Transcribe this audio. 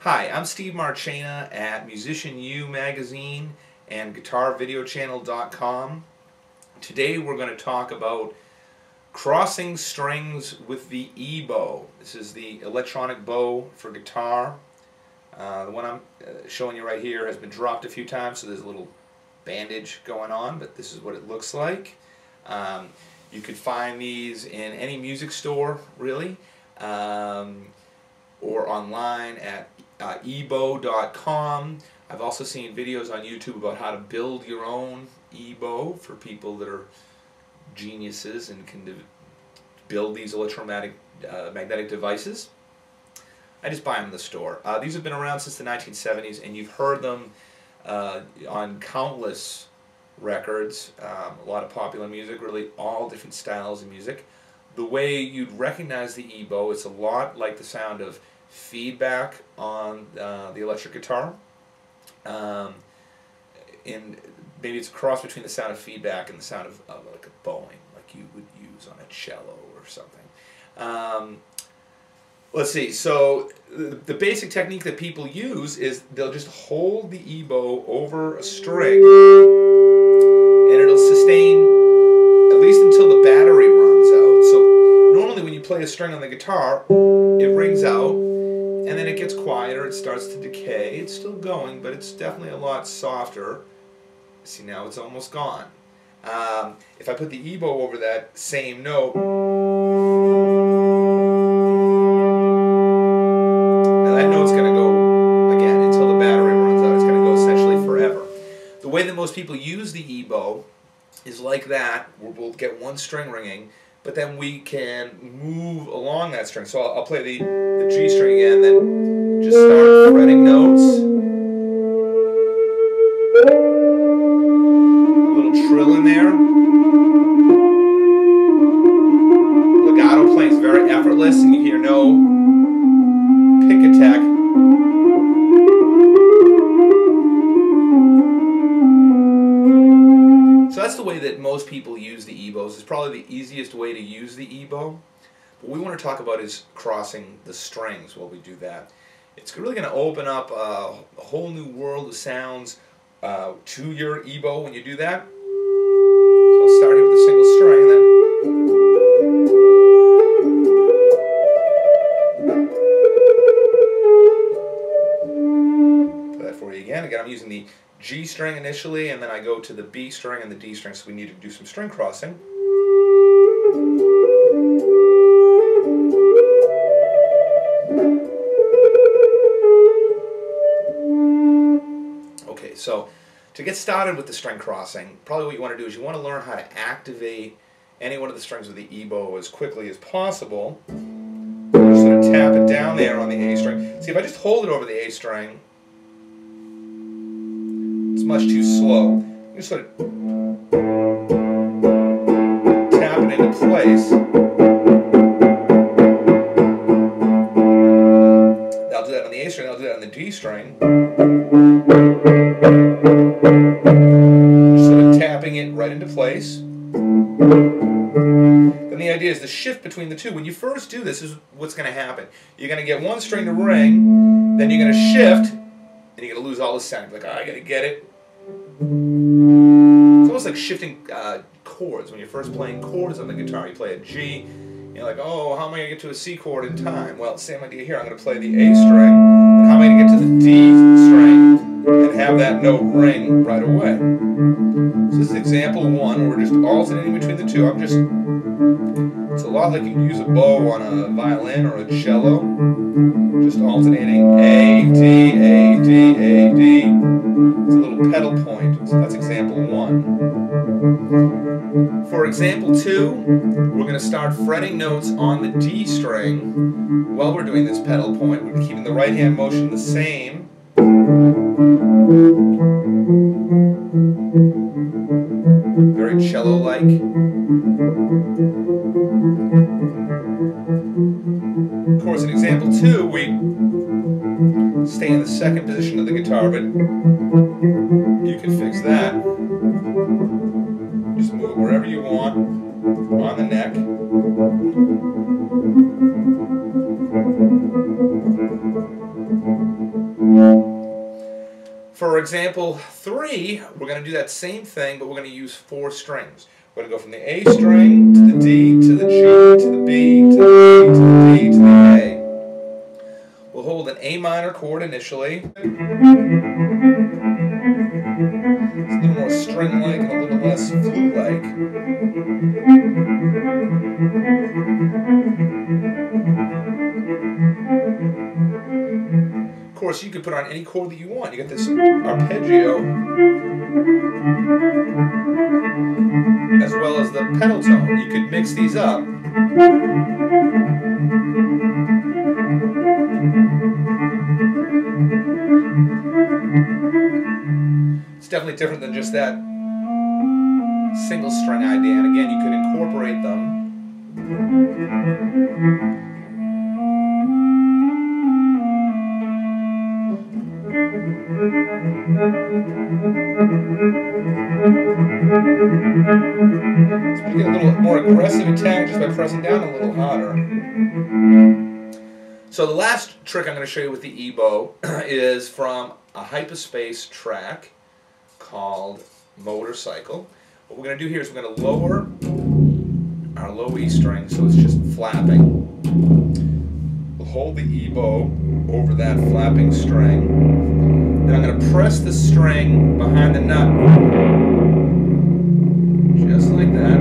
Hi, I'm Steve Marchena at Musician U magazine and guitarvideochannel.com. Today we're going to talk about crossing strings with the EBow. This is the electronic bow for guitar. The one I'm showing you right here has been dropped a few times, so there's a little bandage going on, but this is what it looks like. You could find these in any music store, really, or online at EBow.com. I've also seen videos on YouTube about how to build your own EBow for people that are geniuses and can build these electromagnetic magnetic devices. I just buy them in the store. These have been around since the 1970s, and you've heard them on countless records, a lot of popular music, really all different styles of music. The way you'd recognize the EBow, it's a lot like the sound of feedback on the electric guitar. And maybe it's a cross between the sound of feedback and the sound of like a bowing, like you would use on a cello or something. Let's see, so the basic technique that people use is they'll just hold the EBow over a string and it'll sustain at least until the battery runs out. So normally when you play a string on the guitar, it rings out and then it gets quieter, it starts to decay. It's still going, but it's definitely a lot softer. See, now it's almost gone. If I put the EBow over that same note, now that note's going to go, again, until the battery runs out. It's going to go essentially forever. The way that most people use the EBow is like that, where we'll get one string ringing, but then we can move along that string. So I'll play the G string again, then just start fretting notes. A little trill in there. Legato playing is very effortless, and you hear no pick attack. So that's the way that most people use the EBows. It's probably the easiest way to use the EBow. What we want to talk about is crossing the strings while we do that. It's really going to open up a whole new world of sounds to your EBow when you do that. So I'll start here with a single string and then play that for you again. Again, I'm using the G string initially, and then I go to the B string and the D string, so we need to do some string crossing. Okay, so to get started with the string crossing, probably what you want to do is you want to learn how to activate any one of the strings with the EBow as quickly as possible. Just sort of tap it down there on the A string. See, if I just hold it over the A string, it's much too slow. You just sort of tap it into place. I'll do that on the A string, I'll do that on the D string. Just sort of tapping it right into place. Then the idea is the shift between the two. When you first do this is what's going to happen. You're going to get one string to ring, then you're going to shift, and you're going to lose all the sound. You're like, oh, I got to get it. It's almost like shifting chords. When you're first playing chords on the guitar, you play a G, you're like, oh, how am I going to get to a C chord in time? Well, same idea here. I'm going to play the A string, and how am I going to get to the D string and have that note ring right away? So this is example one, where we're just alternating between the two. It's a lot like you use a bow on a violin or a cello, just alternating A, D, A, D, A, D. It's a little pedal point, so that's example one. For example two, we're going to start fretting notes on the D string while we're doing this pedal point. We're keeping the right hand motion the same. Very cello-like. Of course, in example two, we stay in the second position of the guitar, but you can fix that. Just move it wherever you want on the neck. For example 3, we're going to do that same thing, but we're going to use 4 strings. We're going to go from the A string to the D to the G to the B to the C to the D to the A. We'll hold an A minor chord initially. It's a little more string-like and a little less flute-like. Of course, you could put on any chord that you want. You get this arpeggio, as well as the pedal tone. You could mix these up. It's definitely different than just that single string idea. And again, you could incorporate them. So we get a little more aggressive attack just by pressing down a little harder. So the last trick I'm going to show you with the EBow is from a hyperspace track called Motorcycle. What we're going to do here is we're going to lower our low E string so it's just flapping. We'll hold the EBow over that flapping string. Then I'm going to press the string behind the nut, just like that.